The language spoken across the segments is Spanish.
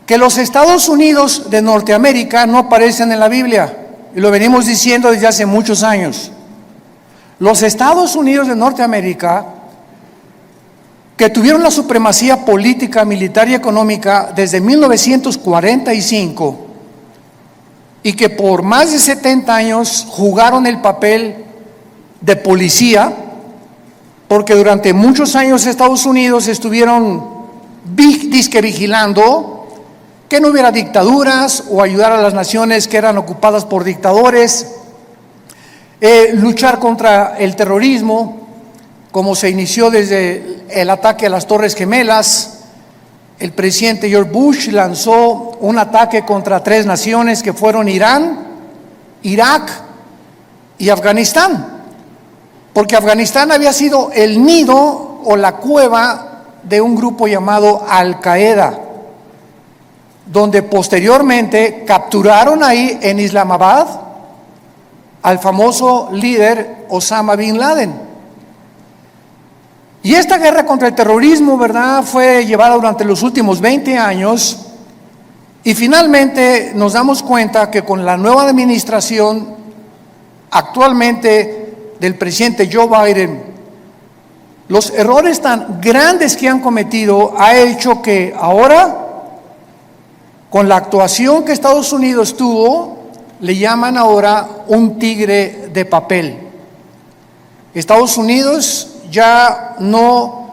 que los Estados Unidos de Norteamérica no aparecen en la Biblia, y lo venimos diciendo desde hace muchos años. Los Estados Unidos de Norteamérica, que tuvieron la supremacía política, militar y económica desde 1945, y que por más de 70 años jugaron el papel de policía, porque durante muchos años Estados Unidos estuvieron disque vigilando que no hubiera dictaduras o ayudar a las naciones que eran ocupadas por dictadores, luchar contra el terrorismo, como se inició desde el ataque a las Torres Gemelas. El presidente George Bush lanzó un ataque contra 3 naciones que fueron Irán, Irak y Afganistán, porque Afganistán había sido el nido o la cueva de un grupo llamado Al-Qaeda, donde posteriormente capturaron ahí en Islamabad al famoso líder Osama Bin Laden. Y esta guerra contra el terrorismo, ¿verdad?, fue llevada durante los últimos 20 años, y finalmente nos damos cuenta que con la nueva administración actualmente del presidente Joe Biden, los errores tan grandes que han cometido ha hecho que ahora, con la actuación que Estados Unidos tuvo, le llaman ahora un tigre de papel. Estados Unidos ya no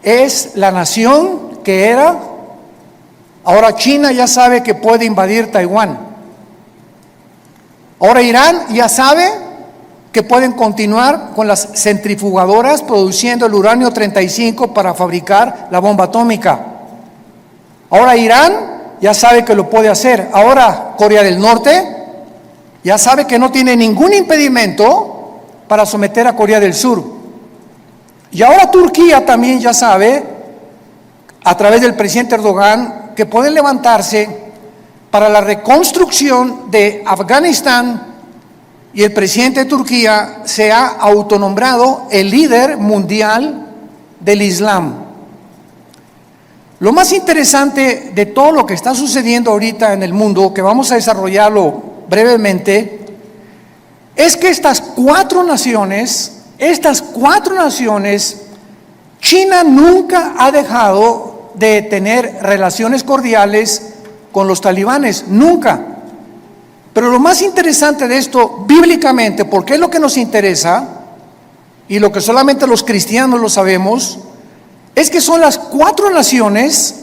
es la nación que era. Ahora China ya sabe que puede invadir Taiwán. Ahora Irán ya sabe que pueden continuar con las centrifugadoras produciendo el uranio 35 para fabricar la bomba atómica. Ahora Irán ya sabe que lo puede hacer. Ahora Corea del Norte ya sabe que no tiene ningún impedimento para someter a Corea del Sur. Y ahora Turquía también ya sabe, a través del presidente Erdogan, que pueden levantarse para la reconstrucción de Afganistán, y el presidente de Turquía se ha autonombrado el líder mundial del Islam. Lo más interesante de todo lo que está sucediendo ahorita en el mundo, que vamos a desarrollarlo brevemente, es que estas cuatro naciones, China nunca ha dejado de tener relaciones cordiales con los talibanes, nunca. Pero lo más interesante de esto, bíblicamente, porque es lo que nos interesa, y lo que solamente los cristianos lo sabemos, es que son las 4 naciones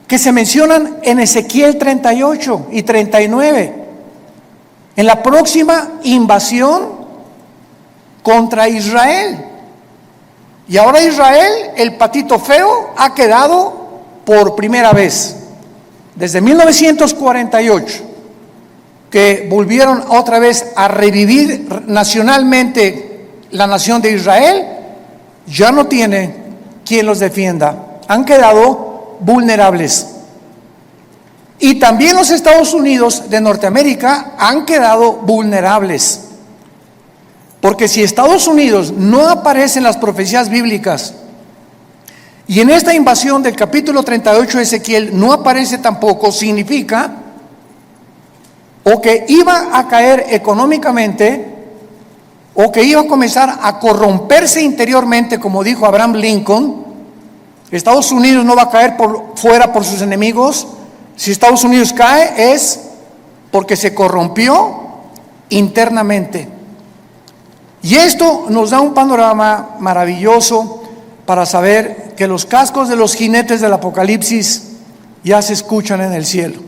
que se mencionan en Ezequiel 38 y 39, en la próxima invasión contra Israel. Y ahora Israel, el patito feo, ha quedado por primera vez, desde 1948, que volvieron otra vez a revivir nacionalmente la nación de Israel, ya no tiene quien los defienda, han quedado vulnerables. Y también los Estados Unidos de Norteamérica han quedado vulnerables, porque si Estados Unidos no aparece en las profecías bíblicas, y en esta invasión del capítulo 38 de Ezequiel no aparece tampoco, significa o que iba a caer económicamente, o que iba a comenzar a corromperse interiormente, como dijo Abraham Lincoln. Estados Unidos no va a caer fuera por sus enemigos. Si Estados Unidos cae es porque se corrompió internamente. Y esto nos da un panorama maravilloso para saber que los cascos de los jinetes del Apocalipsis ya se escuchan en el cielo.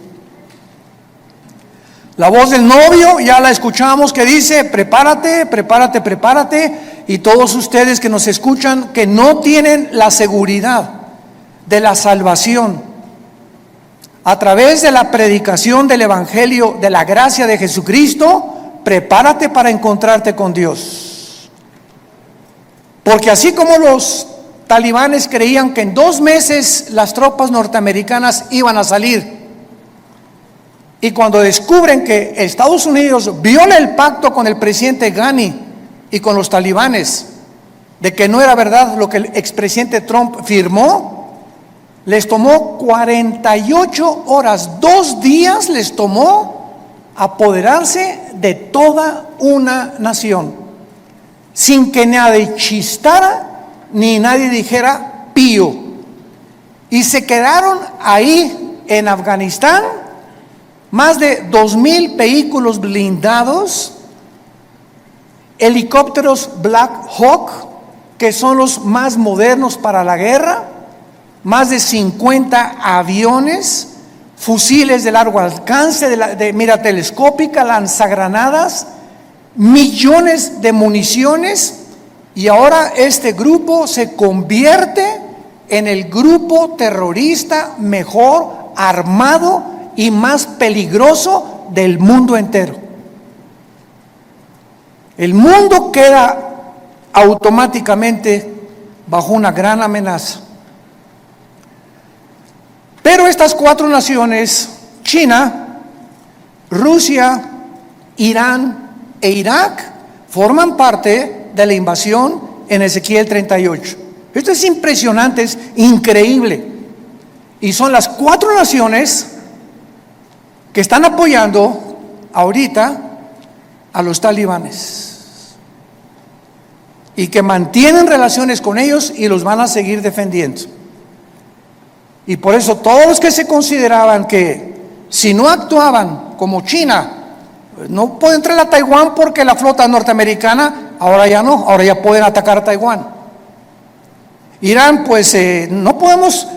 La voz del novio ya la escuchamos, que dice: prepárate, prepárate, prepárate. Y todos ustedes que nos escuchan, que no tienen la seguridad de la salvación a través de la predicación del Evangelio de la gracia de Jesucristo, prepárate para encontrarte con Dios. Porque así como los talibanes creían que en 2 meses las tropas norteamericanas iban a salir, y cuando descubren que Estados Unidos viola el pacto con el presidente Ghani y con los talibanes, de que no era verdad lo que el expresidente Trump firmó, Les tomó 48 horas, 2 días les tomó apoderarse de toda una nación, sin que nadie chistara ni nadie dijera pío. Y se quedaron ahí en Afganistán más de 2,000 vehículos blindados, helicópteros Black Hawk, que son los más modernos para la guerra, más de 50 aviones, fusiles de largo alcance, de mira telescópica, lanzagranadas, millones de municiones, y ahora este grupo se convierte en el grupo terrorista mejor armado y más peligroso del mundo entero. El mundo queda automáticamente bajo una gran amenaza. Pero estas 4 naciones, China, Rusia, Irán e Irak, forman parte de la invasión en Ezequiel 38. Esto es impresionante, es increíble. Y son las 4 naciones que están apoyando ahorita a los talibanes y que mantienen relaciones con ellos y los van a seguir defendiendo. Y por eso todos los que se consideraban que si no actuaban como China, no puede entrar a Taiwán porque la flota norteamericana, ahora ya no, ahora ya pueden atacar a Taiwán. Irán, pues no podemos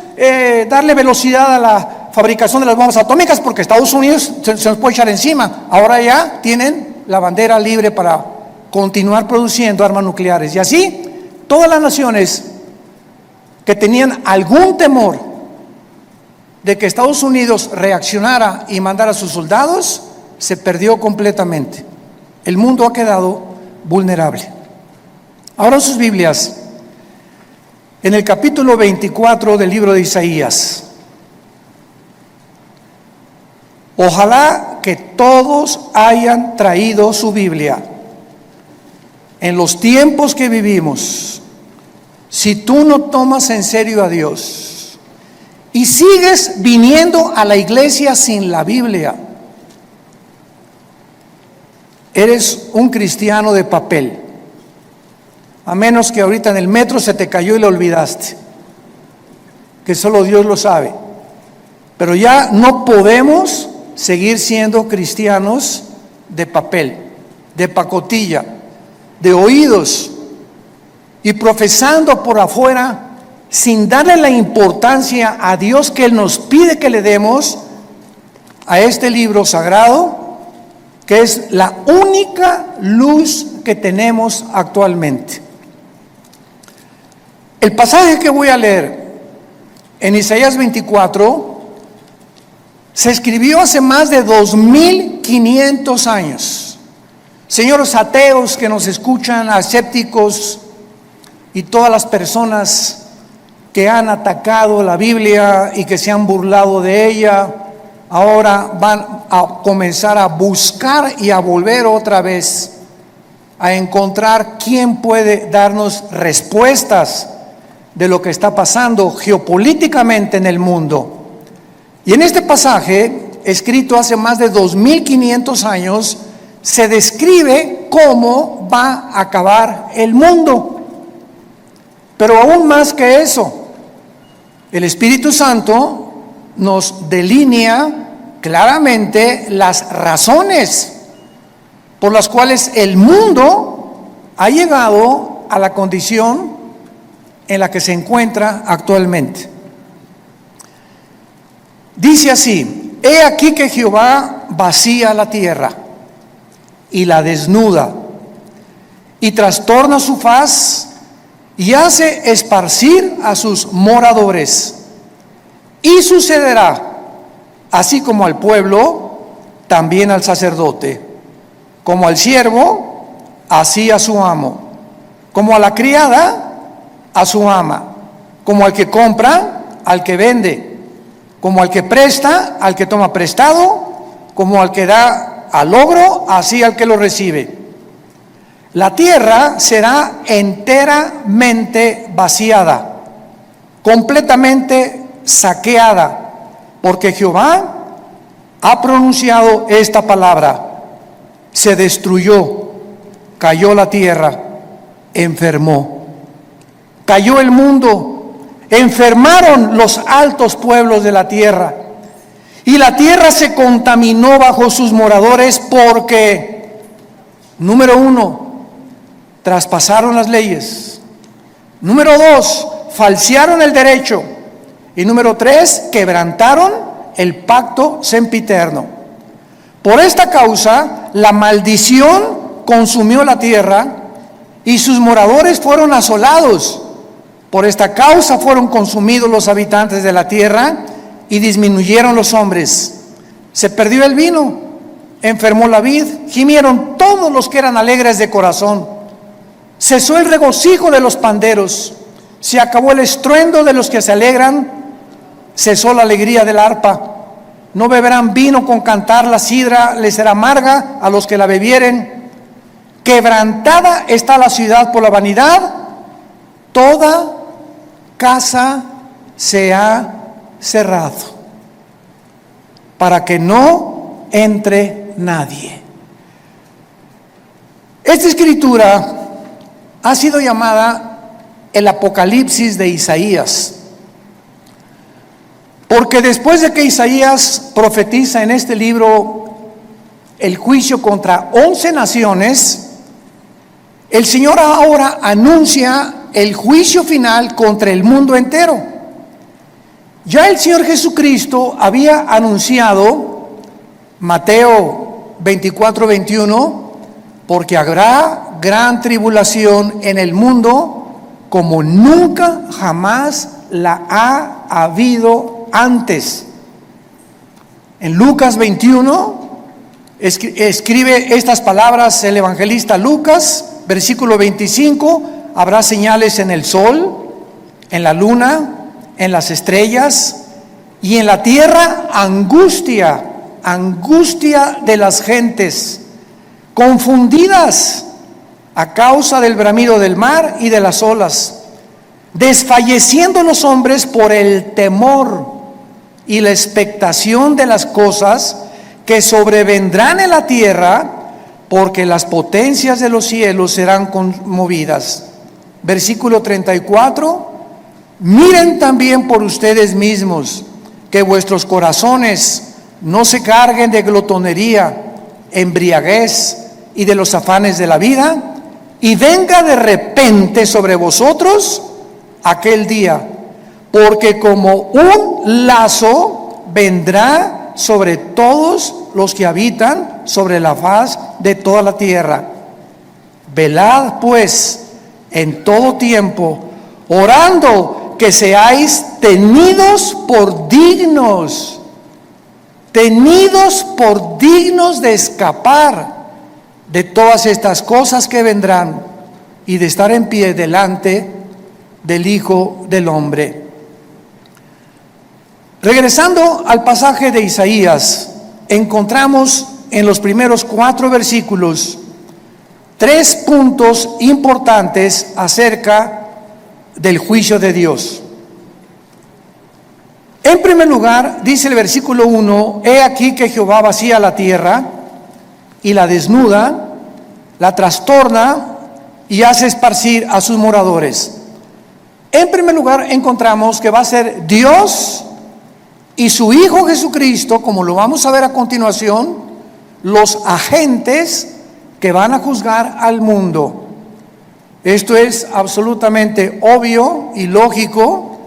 darle velocidad a la fabricación de las bombas atómicas porque Estados Unidos se nos puede echar encima. Ahora ya tienen la bandera libre para continuar produciendo armas nucleares. Y así, todas las naciones que tenían algún temor de que Estados Unidos reaccionara y mandara a sus soldados, se perdió completamente. El mundo ha quedado vulnerable. Ahora sus Biblias, en el capítulo 24 del libro de Isaías. Ojalá que todos hayan traído su Biblia. En los tiempos que vivimos, si tú no tomas en serio a Dios y sigues viniendo a la iglesia sin la Biblia, eres un cristiano de papel. A menos que ahorita en el metro se te cayó y lo olvidaste, que solo Dios lo sabe. Pero ya no podemos seguir siendo cristianos de papel, de pacotilla, de oídos, y profesando por afuera sin darle la importancia a Dios que Él nos pide que le demos a este libro sagrado, que es la única luz que tenemos actualmente. El pasaje que voy a leer en Isaías 24 se escribió hace más de 2,500 años. Señores ateos que nos escuchan, escépticos y todas las personas que han atacado la Biblia y que se han burlado de ella, ahora van a comenzar a buscar y a volver otra vez a encontrar quién puede darnos respuestas de lo que está pasando geopolíticamente en el mundo. Y en este pasaje, escrito hace más de 2,500 años, se describe cómo va a acabar el mundo. Pero aún más que eso, el Espíritu Santo nos delinea claramente las razones por las cuales el mundo ha llegado a la condición en la que se encuentra actualmente. Dice así: he aquí que Jehová vacía la tierra y la desnuda, y trastorna su faz, y hace esparcir a sus moradores. Y sucederá, así como al pueblo, también al sacerdote, como al siervo, así a su amo, como a la criada, a su ama, como al que compra, al que vende, como al que presta, al que toma prestado, como al que da al logro, así al que lo recibe. La tierra será enteramente vaciada, completamente saqueada, porque Jehová ha pronunciado esta palabra: se destruyó, cayó la tierra, enfermó. Cayó el mundo, enfermaron los altos pueblos de la tierra, y la tierra se contaminó bajo sus moradores porque, número 1, traspasaron las leyes. Número 2, falsearon el derecho. Y número 3, quebrantaron el pacto sempiterno. Por esta causa, la maldición consumió la tierra y sus moradores fueron asolados. Por esta causa fueron consumidos los habitantes de la tierra y disminuyeron los hombres. Se perdió el vino, enfermó la vid, gimieron todos los que eran alegres de corazón. Cesó el regocijo de los panderos, se acabó el estruendo de los que se alegran, cesó la alegría del arpa. No beberán vino con cantar, la sidra les será amarga a los que la bebieren. Quebrantada está la ciudad por la vanidad, toda casa se ha cerrado, para que no entre nadie. Esta escritura ha sido llamada el Apocalipsis de Isaías, porque después de que Isaías profetiza en este libro el juicio contra 11 naciones, el Señor ahora anuncia el juicio final contra el mundo entero. Ya el Señor Jesucristo había anunciado, Mateo 24:21, porque habrá gran tribulación en el mundo como nunca jamás la ha habido antes. En Lucas 21 escribe estas palabras el evangelista Lucas, versículo 25: habrá señales en el sol, en la luna, en las estrellas, y en la tierra angustia de las gentes, confundidas a causa del bramido del mar y de las olas, desfalleciendo los hombres por el temor y la expectación de las cosas que sobrevendrán en la tierra, porque las potencias de los cielos serán conmovidas. Versículo 34: miren también por ustedes mismos, que vuestros corazones no se carguen de glotonería, embriaguez y de los afanes de la vida, y venga de repente sobre vosotros aquel día, porque como un lazo vendrá sobre todos los que habitan sobre la faz de toda la tierra. Velad pues en todo tiempo, orando que seáis tenidos por dignos de escapar de todas estas cosas que vendrán y de estar en pie delante del Hijo del Hombre. Regresando al pasaje de Isaías, encontramos en los primeros 4 versículos 3 puntos importantes acerca del juicio de Dios. En primer lugar, dice el versículo 1: he aquí que Jehová vacía la tierra y la desnuda, la trastorna y hace esparcir a sus moradores. En primer lugar, encontramos que va a ser Dios y su Hijo Jesucristo, como lo vamos a ver a continuación, los agentes que van a juzgar al mundo. Esto es absolutamente obvio y lógico,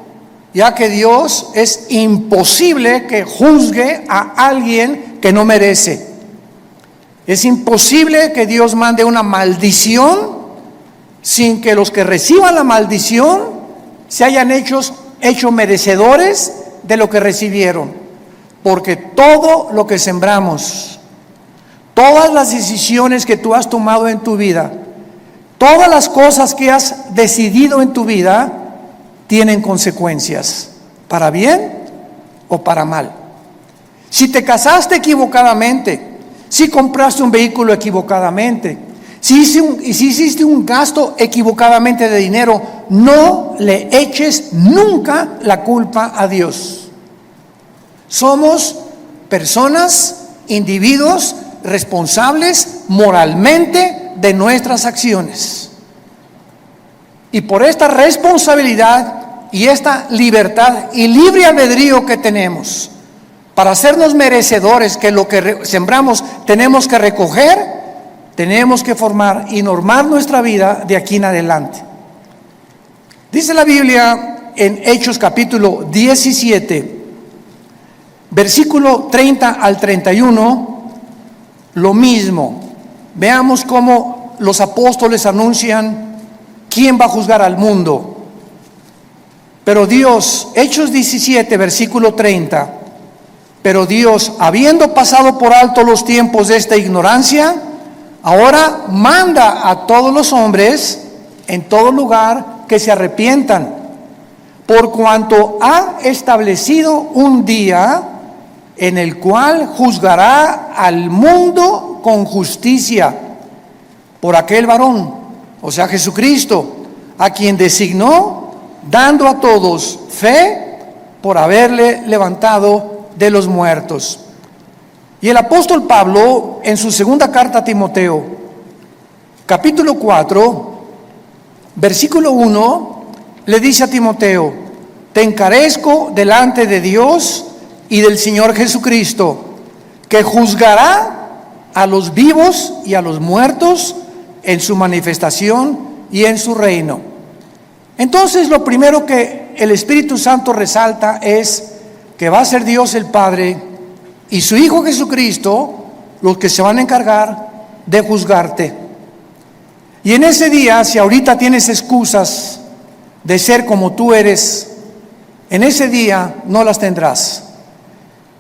ya que Dios es imposible que juzgue a alguien que no merece. Es imposible que Dios mande una maldición sin que los que reciban la maldición se hayan hecho merecedores de lo que recibieron. Porque todo lo que sembramos, todas las decisiones que tú has tomado en tu vida, todas las cosas que has decidido en tu vida, tienen consecuencias, para bien o para mal. Si te casaste equivocadamente, si compraste un vehículo equivocadamente, si hiciste un gasto equivocadamente de dinero, no le eches nunca la culpa a Dios. Somos personas, individuos responsables moralmente de nuestras acciones. Y por esta responsabilidad y esta libertad y libre albedrío que tenemos para hacernos merecedores que lo que sembramos tenemos que recoger, tenemos que formar y normar nuestra vida de aquí en adelante. Dice la Biblia en Hechos capítulo 17, versículo 30 al 31, lo mismo. Veamos cómo los apóstoles anuncian quién va a juzgar al mundo. Pero Dios, Hechos 17, versículo 30, pero Dios, habiendo pasado por alto los tiempos de esta ignorancia, ahora manda a todos los hombres en todo lugar que se arrepientan, por cuanto ha establecido un día en el cual juzgará al mundo con justicia por aquel varón, o sea Jesucristo, a quien designó, dando a todos fe por haberle levantado de los muertos. Y el apóstol Pablo, en su segunda carta a Timoteo, capítulo 4, versículo 1, le dice a Timoteo: te encarezco delante de Dios y del Señor Jesucristo, que juzgará a los vivos y a los muertos en su manifestación y en su reino. Entonces, lo primero que el Espíritu Santo resalta es que va a ser Dios el Padre y su Hijo Jesucristo los que se van a encargar de juzgarte. Y en ese día, si ahorita tienes excusas de ser como tú eres, en ese día no las tendrás.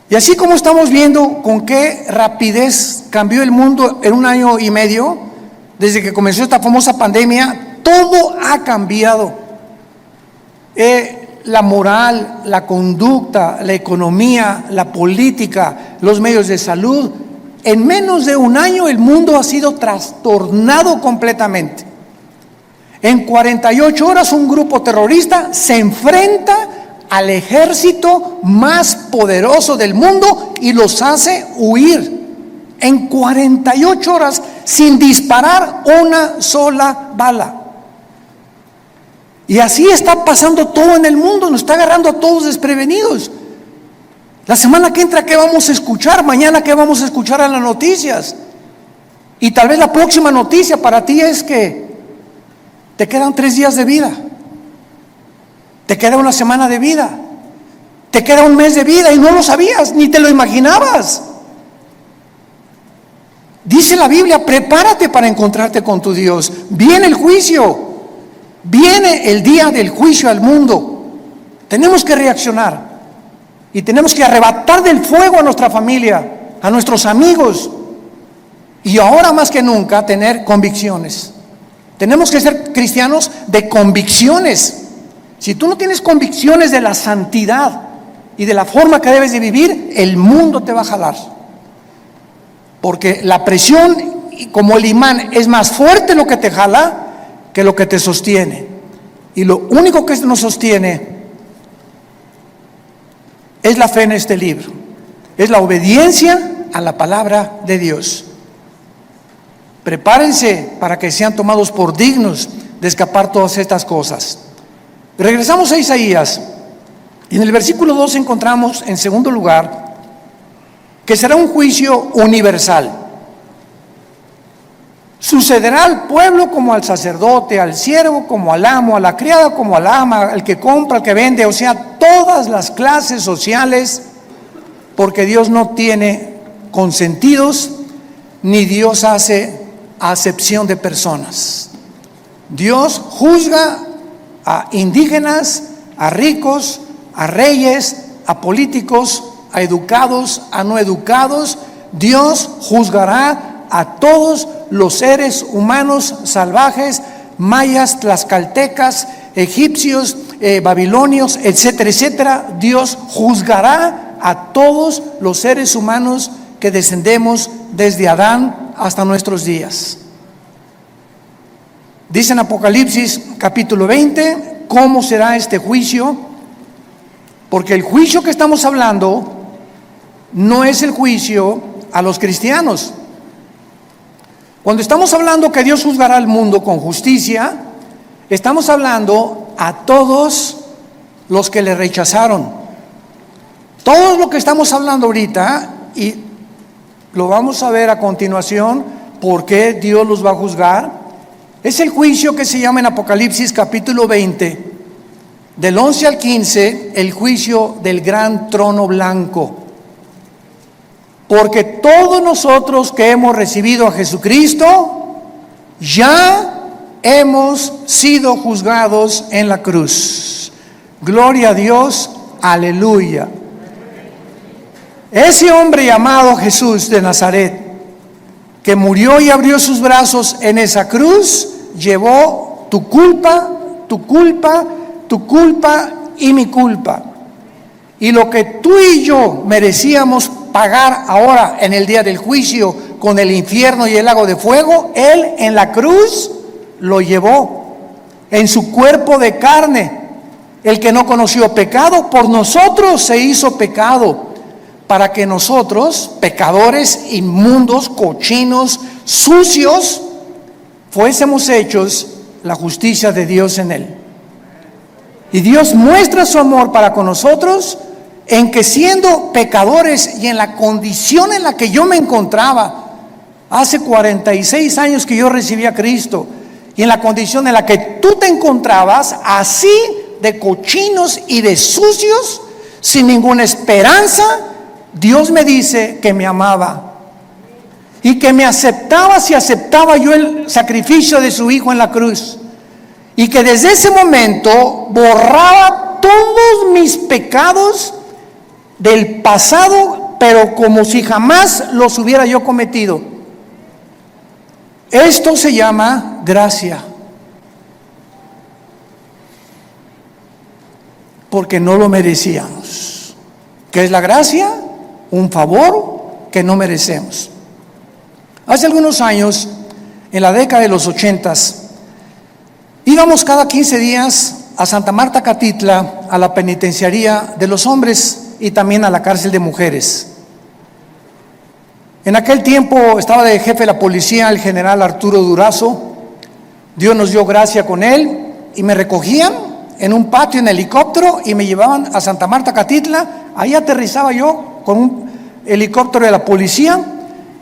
Y así como estamos viendo con qué rapidez cambió el mundo en 1 año y medio, desde que comenzó esta famosa pandemia, todo ha cambiado. La moral, la conducta, la economía, la política, los medios de salud. En menos de 1 año el mundo ha sido trastornado completamente. En 48 horas un grupo terrorista se enfrenta al ejército más poderoso del mundo y los hace huir. En 48 horas sin disparar una sola bala. Y así está pasando todo en el mundo, nos está agarrando a todos desprevenidos. La semana que entra, ¿qué vamos a escuchar? Mañana, ¿qué vamos a escuchar en las noticias? Y tal vez la próxima noticia para ti es que te quedan 3 días de vida, te queda 1 semana de vida, te queda 1 mes de vida y no lo sabías, ni te lo imaginabas. Dice la Biblia: prepárate para encontrarte con tu Dios. Viene el juicio. Viene el día del juicio al mundo. Tenemos que reaccionar y tenemos que arrebatar del fuego a nuestra familia, a nuestros amigos, y ahora más que nunca tener convicciones. Tenemos que ser cristianos de convicciones. Si tú no tienes convicciones de la santidad y de la forma que debes de vivir, el mundo te va a jalar, porque la presión, como el imán, es más fuerte lo que te jala que lo que te sostiene. Y lo único que nos sostiene es la fe en este libro, es la obediencia a la palabra de Dios. Prepárense para que sean tomados por dignos de escapar todas estas cosas. Regresamos a Isaías, y en el versículo 2 encontramos, en segundo lugar, que será un juicio universal. Sucederá al pueblo como al sacerdote, al siervo como al amo, a la criada como al ama, al que compra, al que vende, o sea, todas las clases sociales, porque Dios no tiene consentidos, ni Dios hace acepción de personas. Dios juzga a indígenas, a ricos, a reyes, a políticos, a educados, a no educados. Dios juzgará a todos los seres humanos salvajes, mayas, tlaxcaltecas, egipcios, babilonios, etcétera, etcétera. Dios juzgará a todos los seres humanos que descendemos desde Adán hasta nuestros días. Dice en Apocalipsis capítulo 20, ¿cómo será este juicio? Porque el juicio que estamos hablando no es el juicio a los cristianos. Cuando estamos hablando que Dios juzgará al mundo con justicia, estamos hablando a todos los que le rechazaron. Todo lo que estamos hablando ahorita, y lo vamos a ver a continuación, por qué Dios los va a juzgar, es el juicio que se llama en Apocalipsis capítulo 20, del 11 al 15, el juicio del gran trono blanco. Porque todos nosotros que hemos recibido a Jesucristo, ya hemos sido juzgados en la cruz. Gloria a Dios, aleluya. Ese hombre llamado Jesús de Nazaret, que murió y abrió sus brazos en esa cruz, llevó tu culpa, tu culpa, tu culpa y mi culpa. Y lo que tú y yo merecíamos pagar ahora en el día del juicio con el infierno y el lago de fuego, Él en la cruz lo llevó en su cuerpo de carne. El que no conoció pecado, por nosotros se hizo pecado, para que nosotros, pecadores, inmundos, cochinos, sucios, fuésemos hechos la justicia de Dios en Él. Y Dios muestra su amor para con nosotros en que, siendo pecadores y en la condición en la que yo me encontraba hace 46 años que yo recibí a Cristo, y en la condición en la que tú te encontrabas, así de cochinos y de sucios, sin ninguna esperanza, Dios me dice que me amaba y que me aceptaba si aceptaba yo el sacrificio de su Hijo en la cruz, y que desde ese momento borraba todos mis pecados del pasado, pero como si jamás los hubiera yo cometido. Esto se llama gracia, porque no lo merecíamos. ¿Qué es la gracia? Un favor que no merecemos. Hace algunos años, en la década de los 80s, íbamos cada 15 días a Santa Marta, Catitla, a la penitenciaría de los hombres y también a la cárcel de mujeres. En aquel tiempo estaba de jefe de la policía el general Arturo Durazo. Dios nos dio gracia con él y me recogían en un patio en helicóptero y me llevaban a Santa Marta, Catitla. Ahí aterrizaba yo con un helicóptero de la policía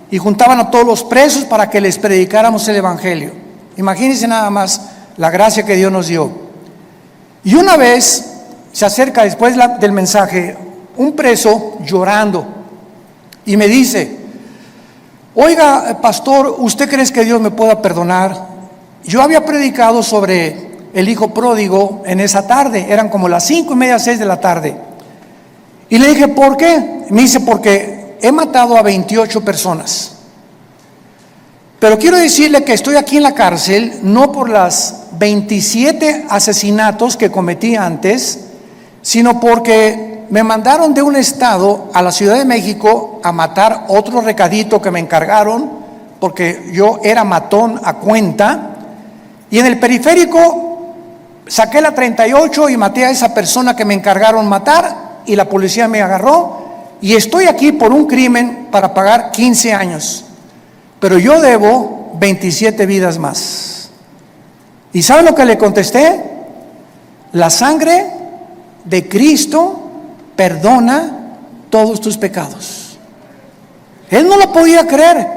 y juntaban a todos los presos para que les predicáramos el evangelio. Imagínense nada más la gracia que Dios nos dio. Y una vez se acerca después del mensaje un preso llorando y me dice: oiga, pastor, ¿usted cree que Dios me pueda perdonar? Yo había predicado sobre el hijo pródigo en esa tarde, eran como las 5:30, 6 de la tarde. Y le dije, ¿por qué? Me dice, porque he matado a 28 personas. Pero quiero decirle que estoy aquí en la cárcel no por las 27 asesinatos que cometí antes, sino porque me mandaron de un estado a la Ciudad de México a matar otro recadito que me encargaron, porque yo era matón a cuenta, y en el periférico saqué la 38 y maté a esa persona que me encargaron matar, y la policía me agarró, y estoy aquí por un crimen para pagar 15 años, pero yo debo 27 vidas más. ¿Y saben lo que le contesté? La sangre de Cristo perdona todos tus pecados. Él no lo podía creer.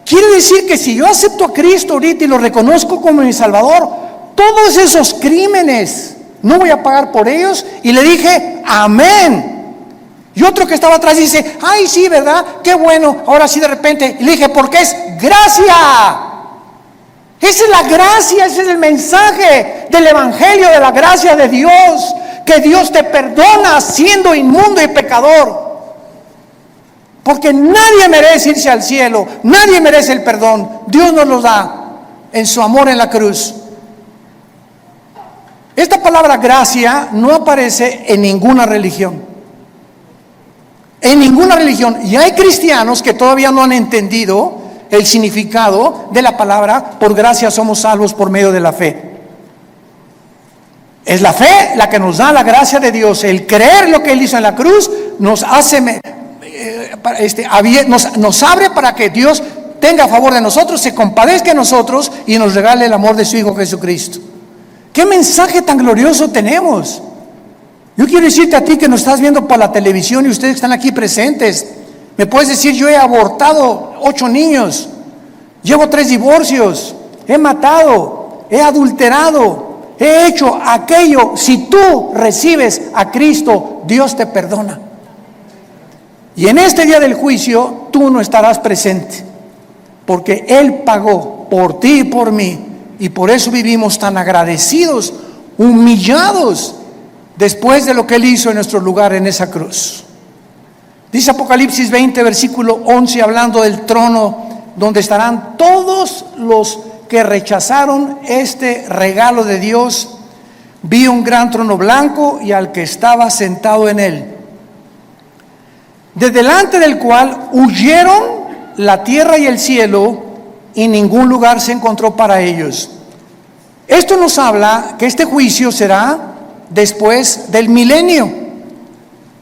Quiere decir que si yo acepto a Cristo ahorita y lo reconozco como mi Salvador, todos esos crímenes no voy a pagar por ellos. Y le dije, amén. Y otro que estaba atrás dice, ay, sí, ¿verdad? Qué bueno, ahora sí de repente. Y le dije, porque es gracia. Esa es la gracia, ese es el mensaje del evangelio, de la gracia de Dios, que Dios te perdona siendo inmundo y pecador. Porque nadie merece irse al cielo, nadie merece el perdón. Dios nos lo da en su amor en la cruz. Esta palabra gracia no aparece en ninguna religión. En ninguna religión. Y hay cristianos que todavía no han entendido el significado de la palabra, por gracia somos salvos por medio de la fe. Es la fe la que nos da la gracia de Dios. El creer lo que Él hizo en la cruz nos hace, nos abre para que Dios tenga a favor de nosotros, se compadezca de nosotros y nos regale el amor de su Hijo Jesucristo. ¿Qué mensaje tan glorioso tenemos? Yo quiero decirte a ti que nos estás viendo por la televisión y ustedes que están aquí presentes. Me puedes decir, yo he abortado 8 niños, llevo 3 divorcios, he matado, he adulterado, he hecho aquello. Si tú recibes a Cristo, Dios te perdona. Y en este día del juicio, tú no estarás presente, porque Él pagó por ti y por mí, y por eso vivimos tan agradecidos, humillados, después de lo que Él hizo en nuestro lugar en esa cruz. Dice Apocalipsis 20, versículo 11, hablando del trono, donde estarán todos los que rechazaron este regalo de Dios. Vi un gran trono blanco y al que estaba sentado en él, de delante del cual huyeron la tierra y el cielo, y ningún lugar se encontró para ellos. Esto nos habla que este juicio será después del milenio,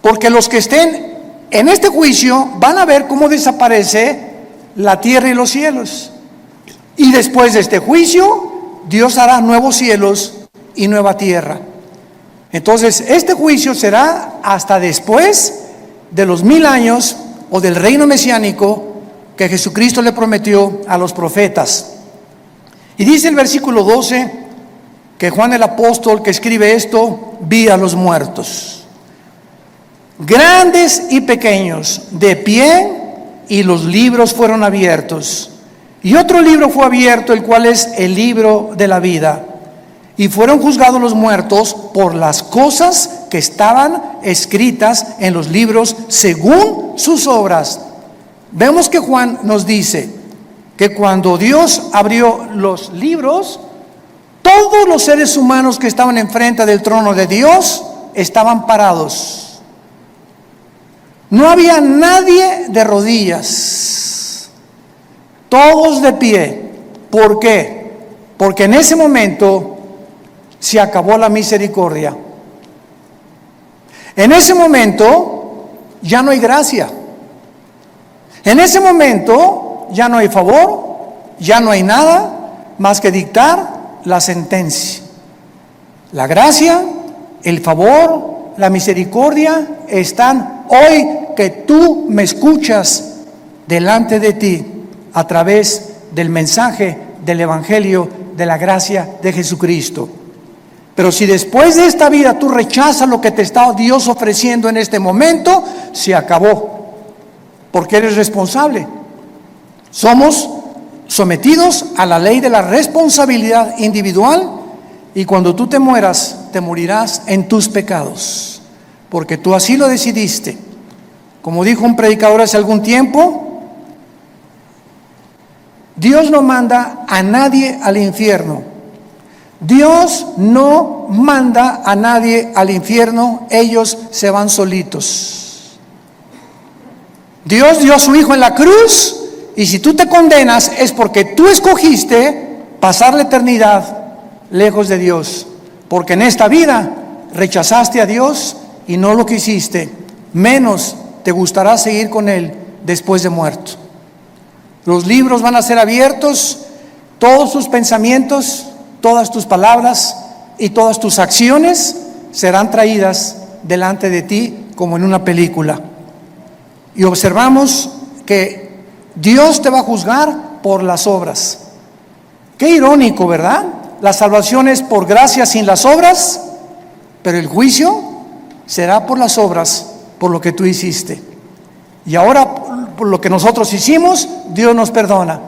porque los que estén en este juicio van a ver cómo desaparece la tierra y los cielos, y después de este juicio Dios hará nuevos cielos y nueva tierra. Entonces este juicio será hasta después de los 1000 años o del reino mesiánico que Jesucristo le prometió a los profetas. Y dice el versículo 12 que Juan el apóstol, que escribe esto, vi a los muertos, grandes y pequeños, de pie, y los libros fueron abiertos. Y otro libro fue abierto, el cual es el libro de la vida. Y fueron juzgados los muertos por las cosas que estaban escritas en los libros según sus obras. Vemos que Juan nos dice que cuando Dios abrió los libros, todos los seres humanos que estaban enfrente del trono de Dios estaban parados. No había nadie de rodillas, todos de pie. ¿Por qué? Porque en ese momento se acabó la misericordia. En ese momento ya no hay gracia. En ese momento ya no hay favor, ya no hay nada más que dictar la sentencia. La gracia, el favor, la misericordia están hoy que tú me escuchas delante de ti a través del mensaje del Evangelio de la gracia de Jesucristo. Pero si después de esta vida tú rechazas lo que te está Dios ofreciendo en este momento, se acabó, porque eres responsable. Somos sometidos a la ley de la responsabilidad individual, y cuando tú te mueras, te morirás en tus pecados, porque tú así lo decidiste. Como dijo un predicador hace algún tiempo, Dios no manda a nadie al infierno. Dios no manda a nadie al infierno, ellos se van solitos. Dios dio a su Hijo en la cruz, y si tú te condenas es porque tú escogiste pasar la eternidad lejos de Dios, porque en esta vida rechazaste a Dios y no lo quisiste, menos te gustará seguir con Él después de muerto. Los libros van a ser abiertos, todos tus pensamientos, todas tus palabras y todas tus acciones serán traídas delante de ti como en una película. Y observamos que Dios te va a juzgar por las obras. Qué irónico, ¿verdad? La salvación es por gracia sin las obras, pero el juicio será por las obras, por lo que tú hiciste. Y ahora, por lo que nosotros hicimos, Dios nos perdona,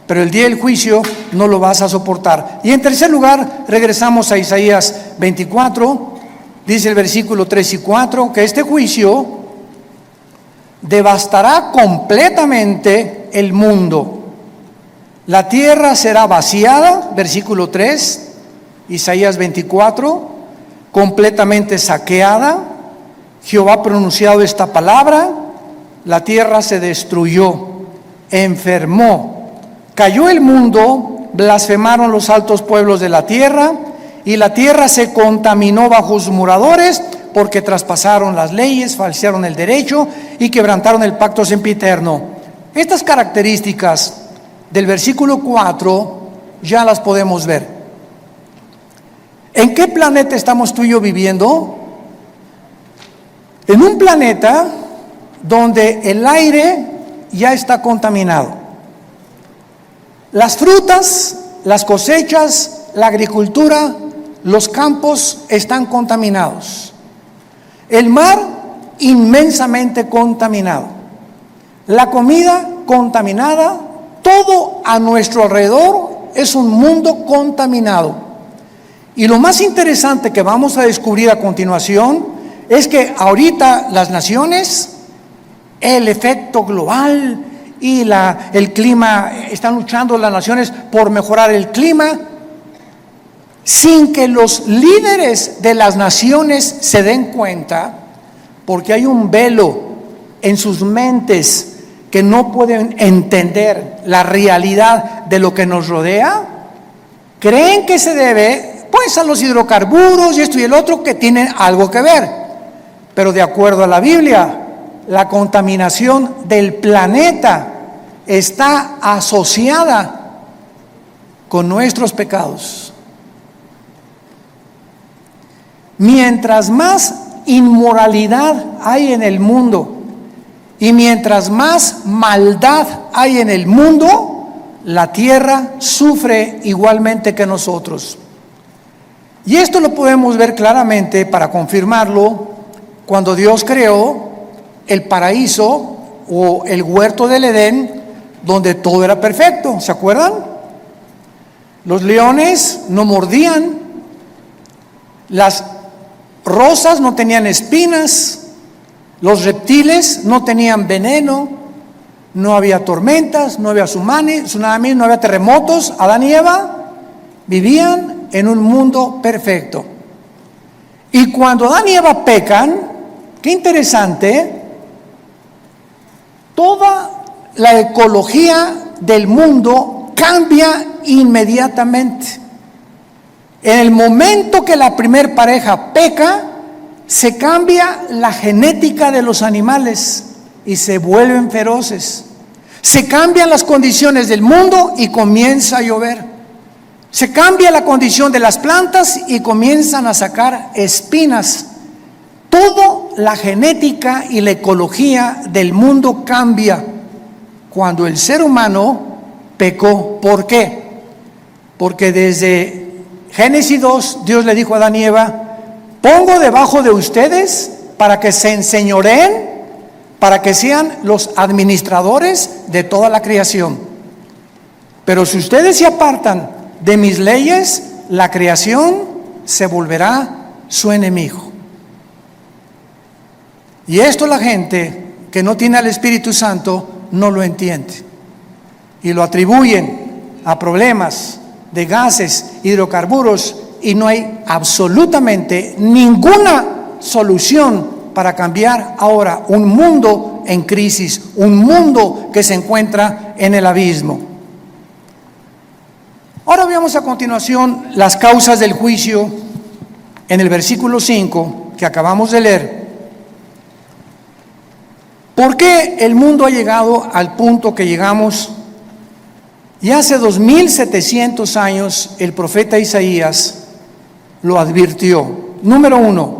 pero el día del juicio no lo vas a soportar. Y en tercer lugar, regresamos a Isaías 24, dice el versículo 3 y 4, que este juicio devastará completamente el mundo. La tierra será vaciada, versículo 3, Isaías 24, completamente saqueada. Jehová ha pronunciado esta palabra: la tierra se destruyó, enfermó, Cayó el mundo, blasfemaron los altos pueblos de la tierra, y la tierra se contaminó bajo sus moradores, porque traspasaron las leyes, falsearon el derecho y quebrantaron el pacto sempiterno. Estas características del versículo 4 ya las podemos ver. ¿En qué planeta estamos tú y yo viviendo? En un planeta donde el aire ya está contaminado. Las frutas, las cosechas, la agricultura, los campos están contaminados. El mar inmensamente contaminado. La comida contaminada. Todo a nuestro alrededor es un mundo contaminado. Y lo más interesante que vamos a descubrir a continuación es que ahorita las naciones, el efecto global y el clima, están luchando las naciones por mejorar el clima, sin que los líderes de las naciones se den cuenta, porque hay un velo en sus mentes que no pueden entender la realidad de lo que nos rodea. Creen que se debe pues a los hidrocarburos y esto y el otro, que tienen algo que ver, pero de acuerdo a la Biblia, la contaminación del planeta está asociada con nuestros pecados. Mientras más inmoralidad hay en el mundo y mientras más maldad hay en el mundo, la tierra sufre igualmente que nosotros. Y esto lo podemos ver claramente, para confirmarlo, cuando Dios creó el paraíso o el huerto del Edén, donde todo era perfecto. ¿Se acuerdan? Los leones no mordían, las rosas no tenían espinas, los reptiles no tenían veneno, no había tormentas, no había tsunamis, no había terremotos. Adán y Eva vivían en un mundo perfecto. Y cuando Adán y Eva pecan, qué interesante, toda la ecología del mundo cambia inmediatamente. En el momento que la primer pareja peca, se cambia la genética de los animales y se vuelven feroces. Se cambian las condiciones del mundo y comienza a llover. Se cambia la condición de las plantas y comienzan a sacar espinas. Toda la genética y la ecología del mundo cambia cuando el ser humano pecó. ¿Por qué? Porque desde Génesis 2, Dios le dijo a Adán y Eva: pongo debajo de ustedes para que se enseñoreen, para que sean los administradores de toda la creación. Pero si ustedes se apartan de mis leyes, la creación se volverá su enemigo. Y esto la gente que no tiene al Espíritu Santo no lo entiende. Y lo atribuyen a problemas de gases, hidrocarburos, y no hay absolutamente ninguna solución para cambiar ahora un mundo en crisis, un mundo que se encuentra en el abismo. Ahora veamos a continuación las causas del juicio en el versículo 5 que acabamos de leer. ¿Por qué el mundo ha llegado al punto que llegamos? Y hace 2700 años el profeta Isaías lo advirtió. Número 1,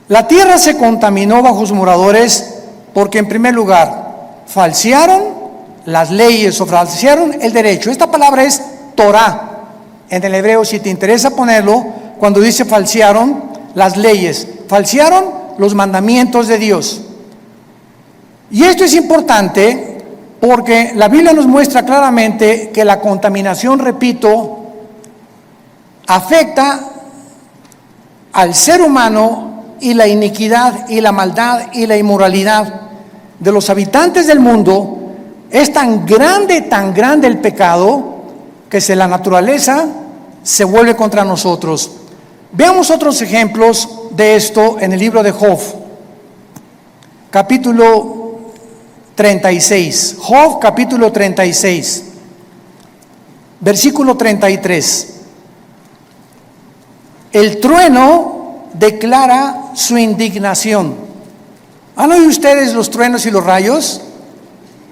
la tierra se contaminó bajo sus moradores porque, en primer lugar, falsearon las leyes o falsearon el derecho. Esta palabra es Torah en el hebreo, si te interesa ponerlo, cuando dice falsearon las leyes, falsearon los mandamientos de Dios. Y esto es importante porque la Biblia nos muestra claramente que la contaminación, repito, afecta al ser humano, y la iniquidad y la maldad y la inmoralidad de los habitantes del mundo es tan grande el pecado, que la naturaleza se vuelve contra nosotros. Veamos otros ejemplos de esto en el libro de Job, capítulo 36. Job, capítulo 36. versículo 33. El trueno declara su indignación. ¿Han oído ustedes los truenos y los rayos?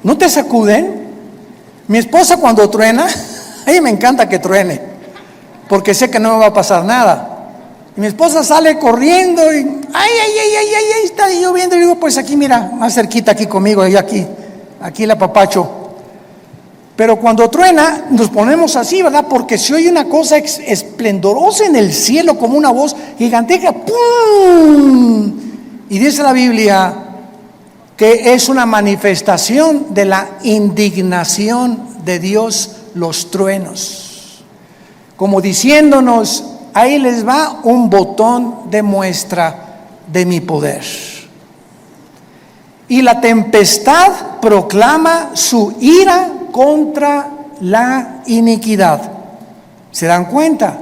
¿No te sacuden? Mi esposa cuando truena, a ella me encanta que truene, porque sé que no me va a pasar nada. Y mi esposa sale corriendo y ay, está lloviendo. Y digo, pues aquí mira, más cerquita aquí conmigo, y aquí la apapacho. Pero cuando truena, nos ponemos así, ¿verdad? Porque se oye una cosa esplendorosa en el cielo, como una voz gigantesca. ¡Pum! Y dice la Biblia que es una manifestación de la indignación de Dios, los truenos. Como diciéndonos, ahí les va un botón de muestra de mi poder. Y la tempestad proclama su ira contra la iniquidad. ¿Se dan cuenta?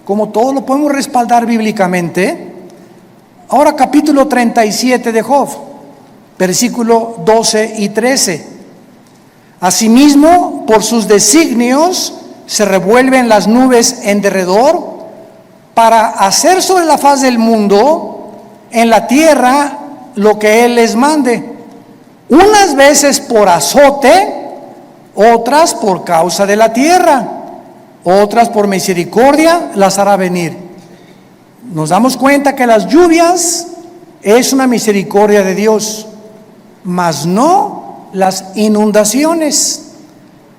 Como todo lo podemos respaldar bíblicamente. Ahora capítulo 37 de Job, versículo 12 y 13. Asimismo, por sus designios se revuelven las nubes en derredor para hacer sobre la faz del mundo, en la tierra, lo que Él les mande. Unas veces por azote, otras por causa de la tierra, otras por misericordia las hará venir. Nos damos cuenta que las lluvias es una misericordia de Dios, mas no las inundaciones.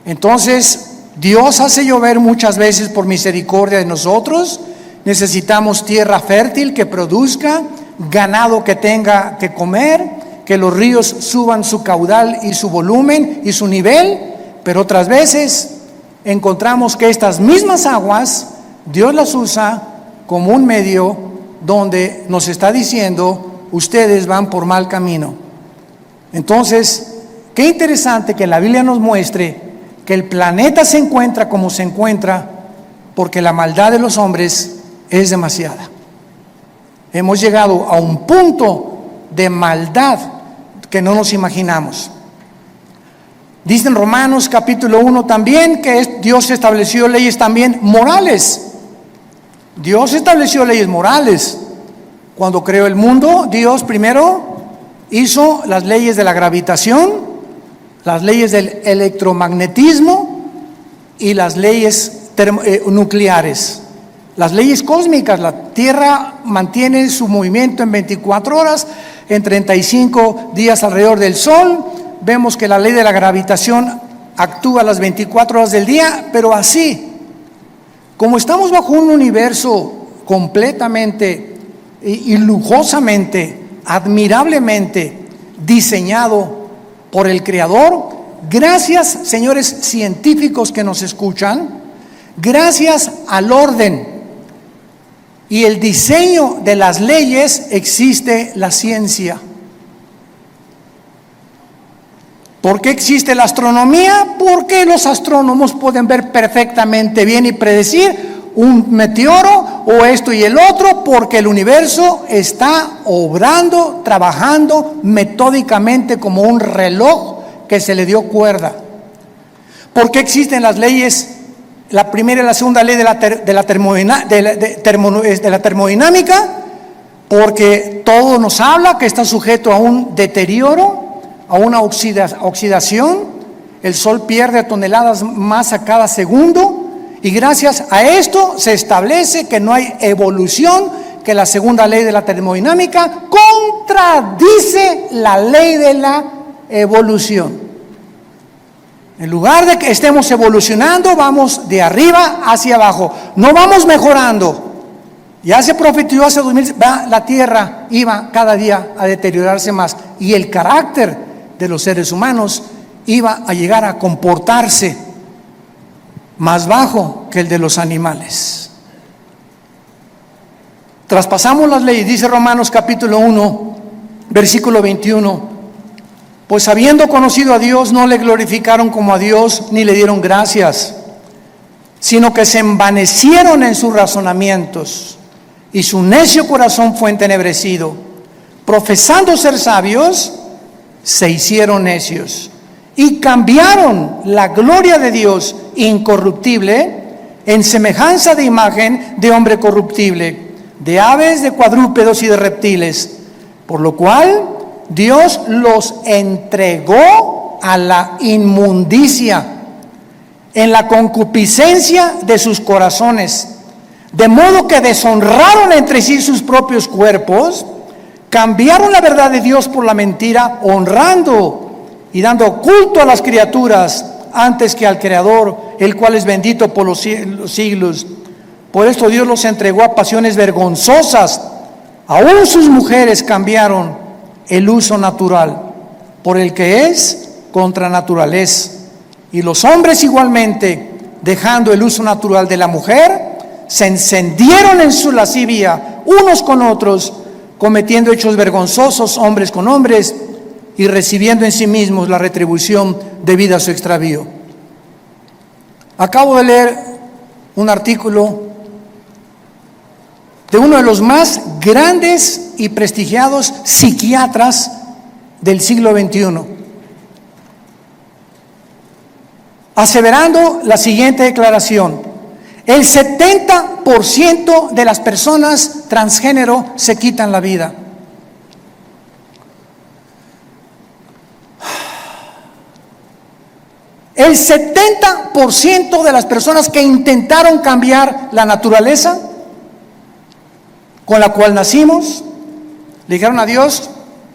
Entonces, Dios hace llover muchas veces por misericordia de nosotros. Necesitamos tierra fértil que produzca, ganado que tenga que comer, que los ríos suban su caudal y su volumen y su nivel. Pero otras veces encontramos que estas mismas aguas Dios las usa como un medio donde nos está diciendo, ustedes van por mal camino. Entonces, qué interesante que la Biblia nos muestre que el planeta se encuentra como se encuentra porque la maldad de los hombres es demasiada. Hemos llegado a un punto de maldad que no nos imaginamos. Dice en Romanos capítulo 1 también que Dios estableció leyes también morales. Dios estableció leyes morales. Cuando creó el mundo, Dios primero hizo las leyes de la gravitación, las leyes del electromagnetismo y las leyes nucleares. Las leyes cósmicas, la Tierra mantiene su movimiento en 24 horas, en 35 días alrededor del Sol. Vemos que la ley de la gravitación actúa las 24 horas del día, pero así, como estamos bajo un universo completamente y lujosamente, admirablemente diseñado por el Creador, gracias, señores científicos que nos escuchan, gracias al orden y el diseño de las leyes existe la ciencia. ¿Por qué existe la astronomía? Porque los astrónomos pueden ver perfectamente bien y predecir un meteoro o esto y el otro, porque el universo está obrando, trabajando metódicamente como un reloj que se le dio cuerda. ¿Por qué existen las leyes? La primera y la segunda ley de la termodinámica, porque todo nos habla que está sujeto a un deterioro, a una oxidación. El Sol pierde toneladas más a cada segundo y gracias a esto se establece que no hay evolución, que la segunda ley de la termodinámica contradice la ley de la evolución. En lugar de que estemos evolucionando, vamos de arriba hacia abajo, no vamos mejorando. Ya se profetizó hace 2000, la tierra iba cada día a deteriorarse más y el carácter de los seres humanos iba a llegar a comportarse más bajo que el de los animales. Traspasamos las leyes, dice Romanos capítulo 1, versículo 21. Pues habiendo conocido a Dios, no le glorificaron como a Dios, ni le dieron gracias, sino que se envanecieron en sus razonamientos, y su necio corazón fue entenebrecido. Profesando ser sabios, se hicieron necios, y cambiaron la gloria de Dios incorruptible, en semejanza de imagen de hombre corruptible, de aves, de cuadrúpedos y de reptiles, por lo cual Dios los entregó a la inmundicia en la concupiscencia de sus corazones, de modo que deshonraron entre sí sus propios cuerpos, cambiaron la verdad de Dios por la mentira, honrando y dando culto a las criaturas antes que al Creador, el cual es bendito por los siglos. Por esto Dios los entregó a pasiones vergonzosas. Aún sus mujeres cambiaron el uso natural por el que es contra naturaleza. Y los hombres igualmente, dejando el uso natural de la mujer, se encendieron en su lascivia unos con otros, cometiendo hechos vergonzosos hombres con hombres y recibiendo en sí mismos la retribución debida a su extravío. Acabo de leer un artículo de uno de los más grandes y prestigiados psiquiatras del siglo XXI, aseverando la siguiente declaración: el 70% de las personas transgénero se quitan la vida. El 70% de las personas que intentaron cambiar la naturaleza con la cual nacimos, le dijeron a Dios: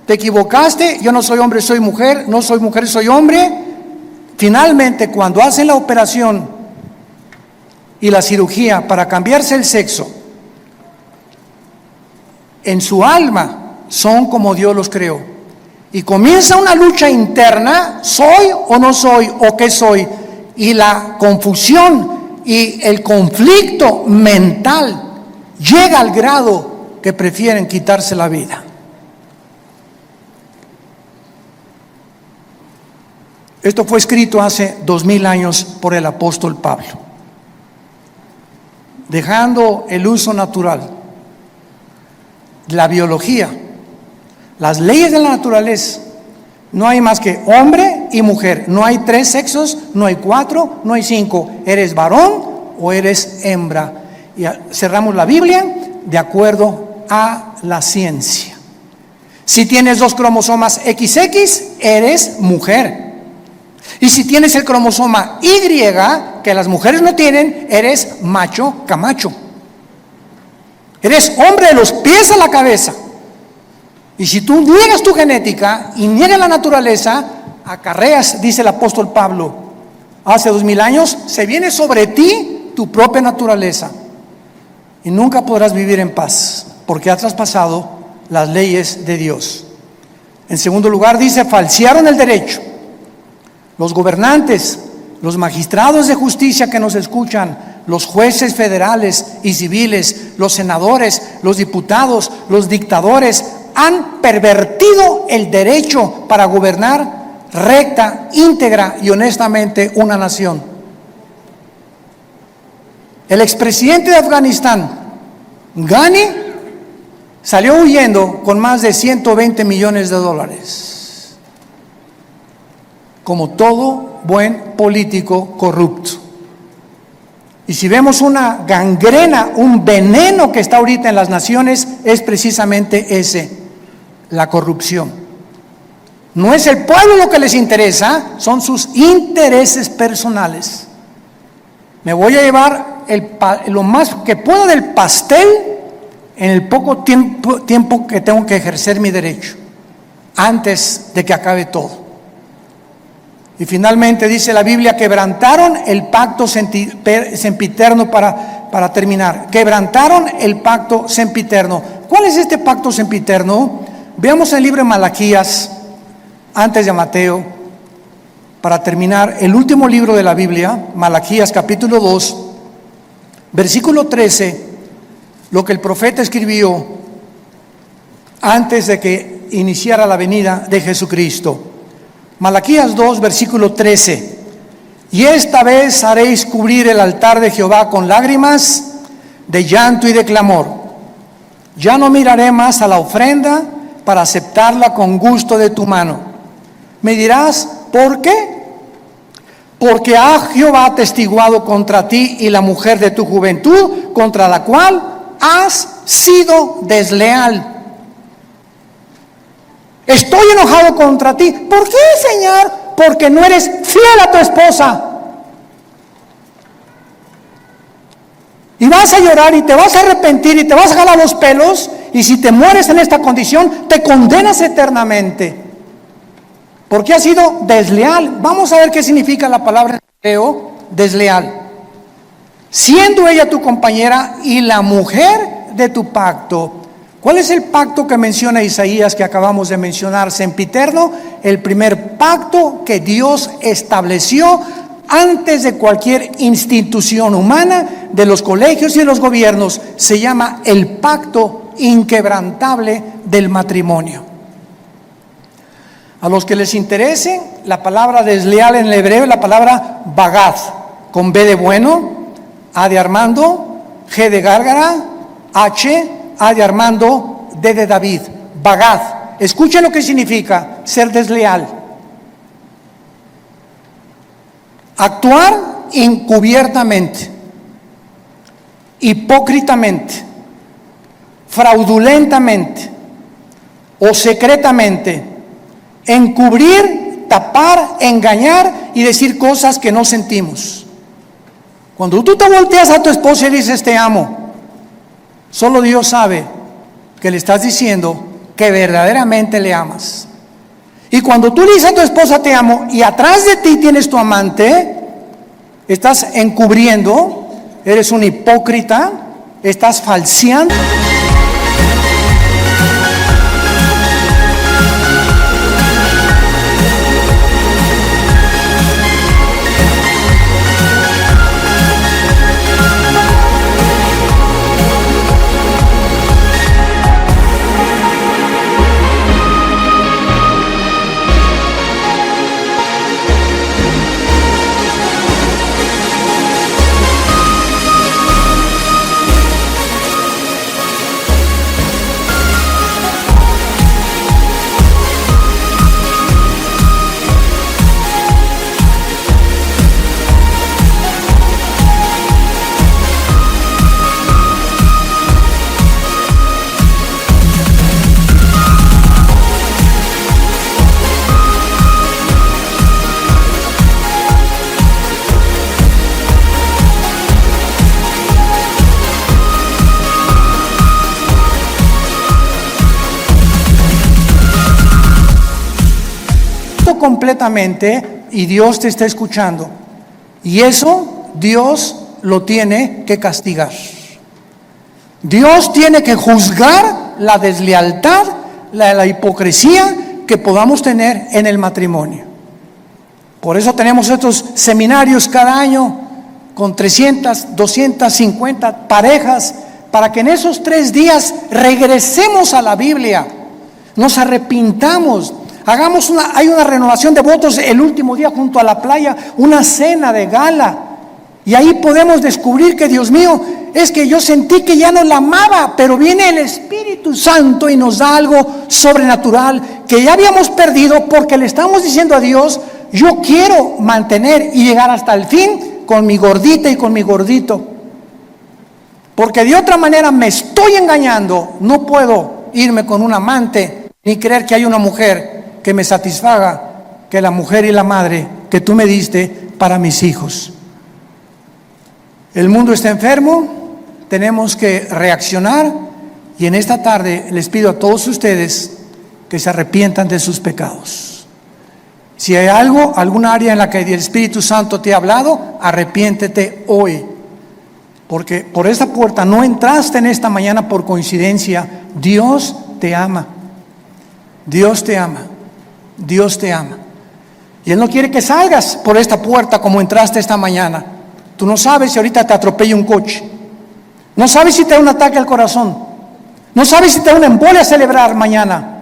te equivocaste, yo no soy hombre, soy mujer, no soy mujer, soy hombre. Finalmente, cuando hacen la operación y la cirugía para cambiarse el sexo, en su alma son como Dios los creó. Y comienza una lucha interna: ¿soy o no soy? ¿O qué soy? Y la confusión y el conflicto mental llega al grado que prefieren quitarse la vida. Esto fue escrito hace 2000 años por el apóstol Pablo. Dejando el uso natural, la biología, las leyes de la naturaleza, no hay más que hombre y mujer. No hay 3 sexos, no hay 4, no hay 5. Eres varón o eres hembra. Y cerramos la Biblia de acuerdo a la ciencia. Si tienes 2 cromosomas XX, eres mujer. Y si tienes el cromosoma Y, que las mujeres no tienen, eres macho camacho. Eres hombre de los pies a la cabeza. Y si tú niegas tu genética y niegas la naturaleza, acarreas, dice el apóstol Pablo, hace 2000 años, se viene sobre ti tu propia naturaleza. Y nunca podrás vivir en paz, porque has traspasado las leyes de Dios. En segundo lugar, dice: falsearon el derecho. Los gobernantes, los magistrados de justicia que nos escuchan, los jueces federales y civiles, los senadores, los diputados, los dictadores, han pervertido el derecho para gobernar recta, íntegra y honestamente una nación. El expresidente de Afganistán, Ghani, salió huyendo con más de $120 millones, como todo buen político corrupto. Y si vemos una gangrena, un veneno que está ahorita en las naciones, es precisamente ese: la corrupción. No es el pueblo lo que les interesa, son sus intereses personales. Me voy a llevar lo más que pueda del pastel en el poco tiempo que tengo que ejercer mi derecho, antes de que acabe todo. Y finalmente dice la Biblia: quebrantaron el pacto sempiterno. Para terminar, quebrantaron el pacto sempiterno. ¿Cuál es este pacto sempiterno? Veamos el libro de Malaquías, antes de Mateo, para terminar, el último libro de la Biblia, Malaquías capítulo 2, versículo 13, lo que el profeta escribió antes de que iniciara la venida de Jesucristo. Malaquías 2, versículo 13: y esta vez haréis cubrir el altar de Jehová con lágrimas, de llanto y de clamor. Ya no miraré más a la ofrenda para aceptarla con gusto de tu mano. Me dirás: ¿por qué? Porque ha Jehová atestiguado contra ti y la mujer de tu juventud, contra la cual has sido desleal. Estoy enojado contra ti. ¿Por qué, Señor? Porque no eres fiel a tu esposa. Y vas a llorar y te vas a arrepentir y te vas a jalar los pelos. Y si te mueres en esta condición, te condenas eternamente. Porque has sido desleal. Vamos a ver qué significa la palabra en hebreo, desleal. Siendo ella tu compañera y la mujer de tu pacto. ¿Cuál es el pacto que menciona Isaías que acabamos de mencionar? Sempiterno, el primer pacto que Dios estableció antes de cualquier institución humana, de los colegios y de los gobiernos. Se llama el pacto inquebrantable del matrimonio. A los que les interese, la palabra desleal en el hebreo es la palabra bagad, con B de bueno, A de Armando, G de Gárgara, H, A de Armando, D de David. Bagad. Escuchen lo que significa ser desleal. Actuar encubiertamente, hipócritamente, fraudulentamente o secretamente, encubrir, tapar, engañar y decir cosas que no sentimos. Cuando tú te volteas a tu esposa y dices te amo, solo Dios sabe que le estás diciendo que verdaderamente le amas. Y cuando tú le dices a tu esposa te amo y atrás de ti tienes tu amante, estás encubriendo, eres un hipócrita, estás falseando. Completamente y Dios te está escuchando y eso Dios lo tiene que castigar. Dios tiene que juzgar la deslealtad, la hipocresía que podamos tener en el matrimonio. Por eso tenemos estos seminarios cada año con 300, 250 parejas para que en esos 3 días regresemos a la Biblia, nos arrepintamos. Hay una renovación de votos el último día junto a la playa, una cena de gala. Y ahí podemos descubrir que, Dios mío, es que yo sentí que ya no la amaba, pero viene el Espíritu Santo y nos da algo sobrenatural que ya habíamos perdido porque le estamos diciendo a Dios, yo quiero mantener y llegar hasta el fin con mi gordita y con mi gordito. Porque de otra manera me estoy engañando, no puedo irme con un amante ni creer que hay una mujer que me satisfaga, que la mujer y la madre que tú me diste para mis hijos. El mundo está enfermo, tenemos que reaccionar y en esta tarde les pido a todos ustedes que se arrepientan de sus pecados. Si hay alguna área en la que el Espíritu Santo te ha hablado, arrepiéntete hoy, porque por esta puerta no entraste en esta mañana por coincidencia. Dios te ama, Dios te ama. Dios te ama. Y Él no quiere que salgas por esta puerta como entraste esta mañana. Tú no sabes si ahorita te atropella un coche. No sabes si te da un ataque al corazón. No sabes si te da una embolia cerebral mañana.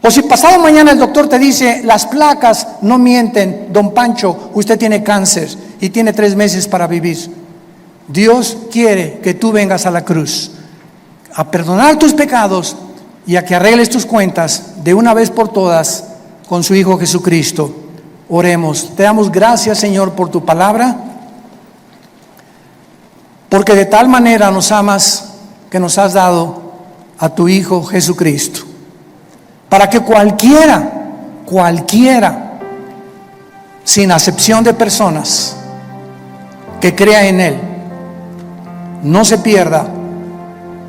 O si pasado mañana el doctor te dice, las placas no mienten, don Pancho, usted tiene cáncer y tiene 3 meses para vivir. Dios quiere que tú vengas a la cruz a perdonar tus pecados y a que arregles tus cuentas de una vez por todas con su Hijo Jesucristo. Oremos. Te damos gracias, Señor, por tu palabra, porque de tal manera nos amas que nos has dado a tu Hijo Jesucristo, para que cualquiera, sin acepción de personas, que crea en Él, no se pierda,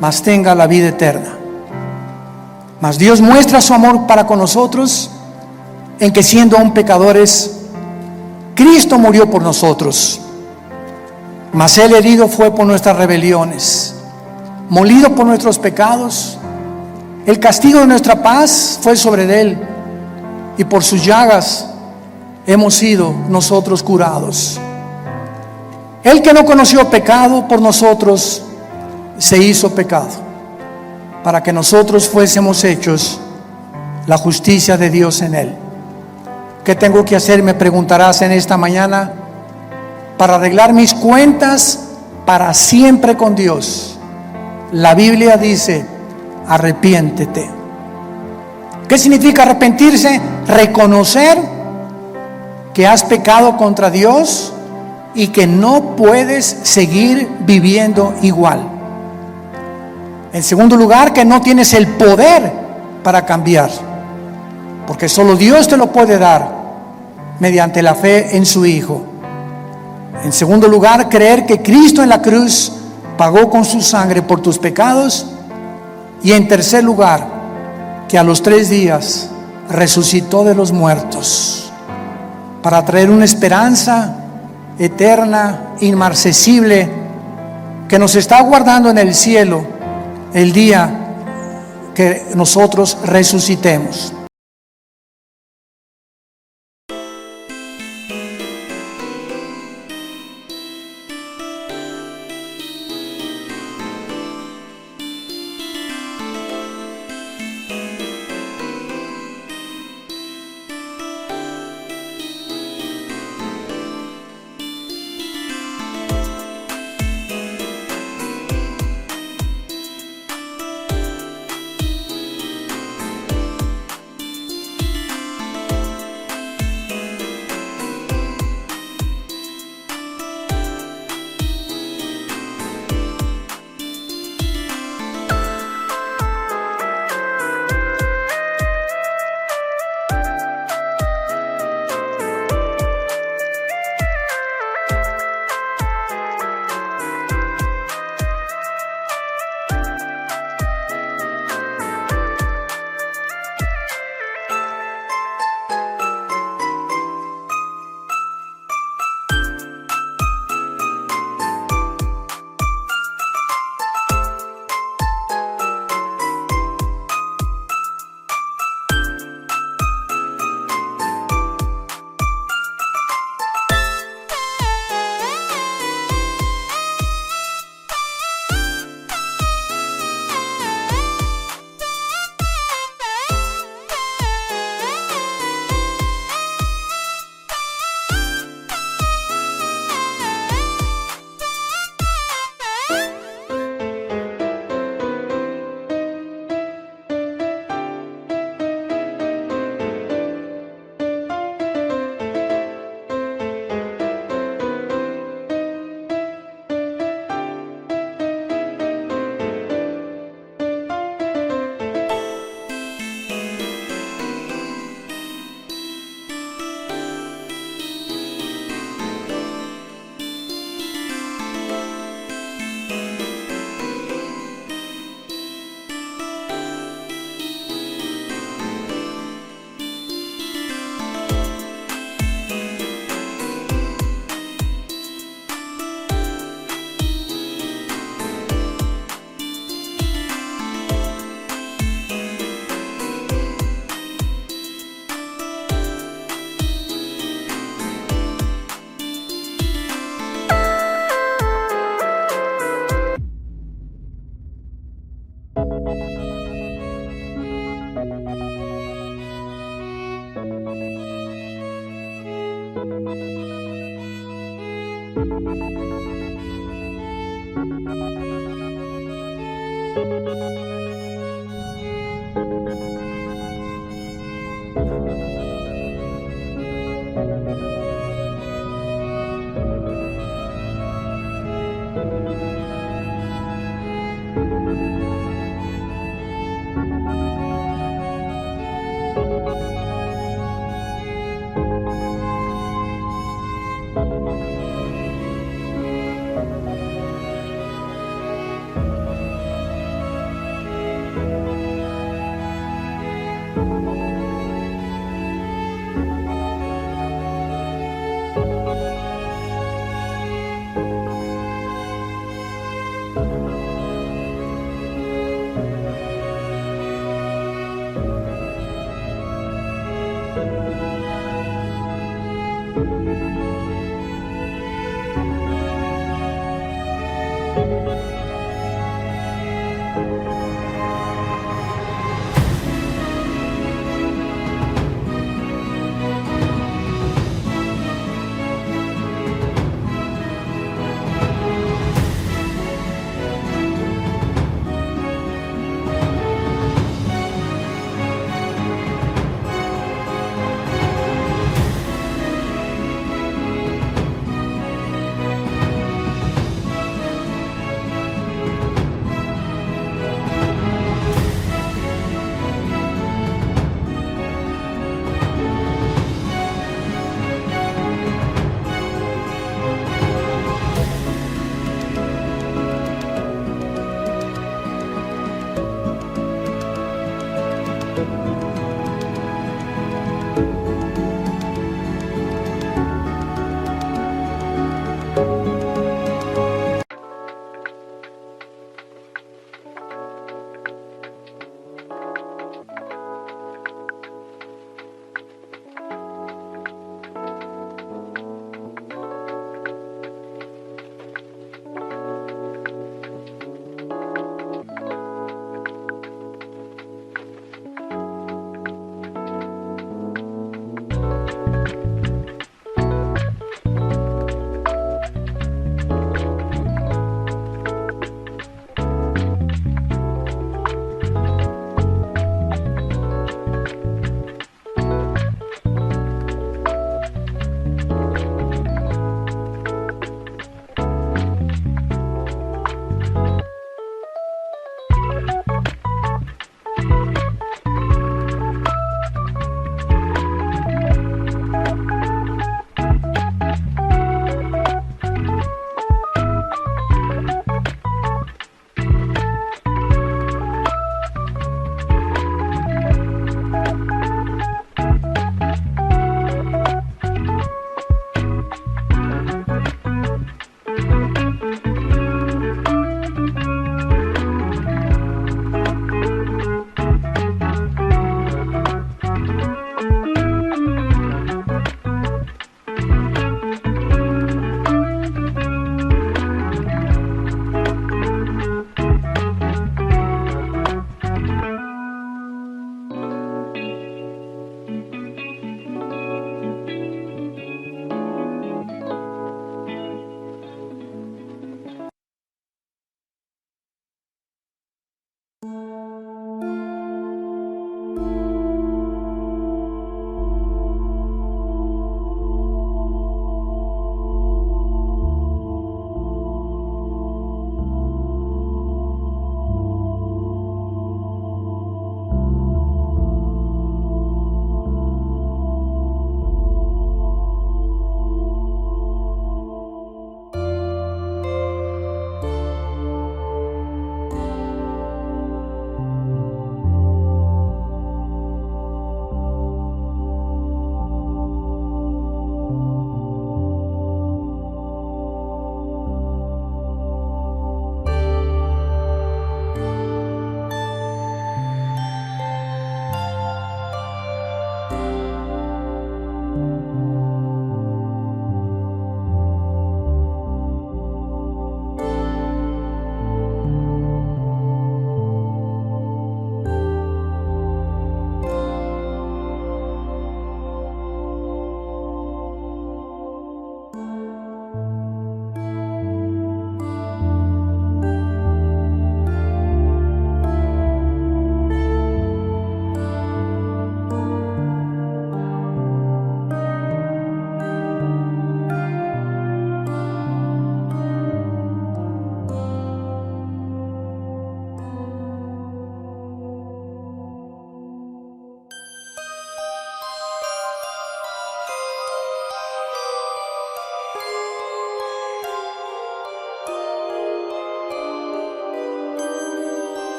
mas tenga la vida eterna. Mas Dios muestra su amor para con nosotros en que, siendo aún pecadores, Cristo murió por nosotros. Mas Él herido fue por nuestras rebeliones, molido por nuestros pecados. El castigo de nuestra paz fue sobre Él, y por sus llagas hemos sido nosotros curados. El que no conoció pecado, por nosotros se hizo pecado, para que nosotros fuésemos hechos la justicia de Dios en Él. ¿Qué tengo que hacer? Me preguntarás en esta mañana. Para arreglar mis cuentas para siempre con Dios, la Biblia dice: arrepiéntete. ¿Qué significa arrepentirse? Reconocer que has pecado contra Dios y que no puedes seguir viviendo igual. En segundo lugar, que no tienes el poder para cambiar, porque solo Dios te lo puede dar mediante la fe en su Hijo. En segundo lugar, creer que Cristo en la cruz pagó con su sangre por tus pecados. Y en tercer lugar, que a los 3 días resucitó de los muertos para traer una esperanza eterna, inmarcesible, que nos está aguardando en el cielo el día que nosotros resucitemos.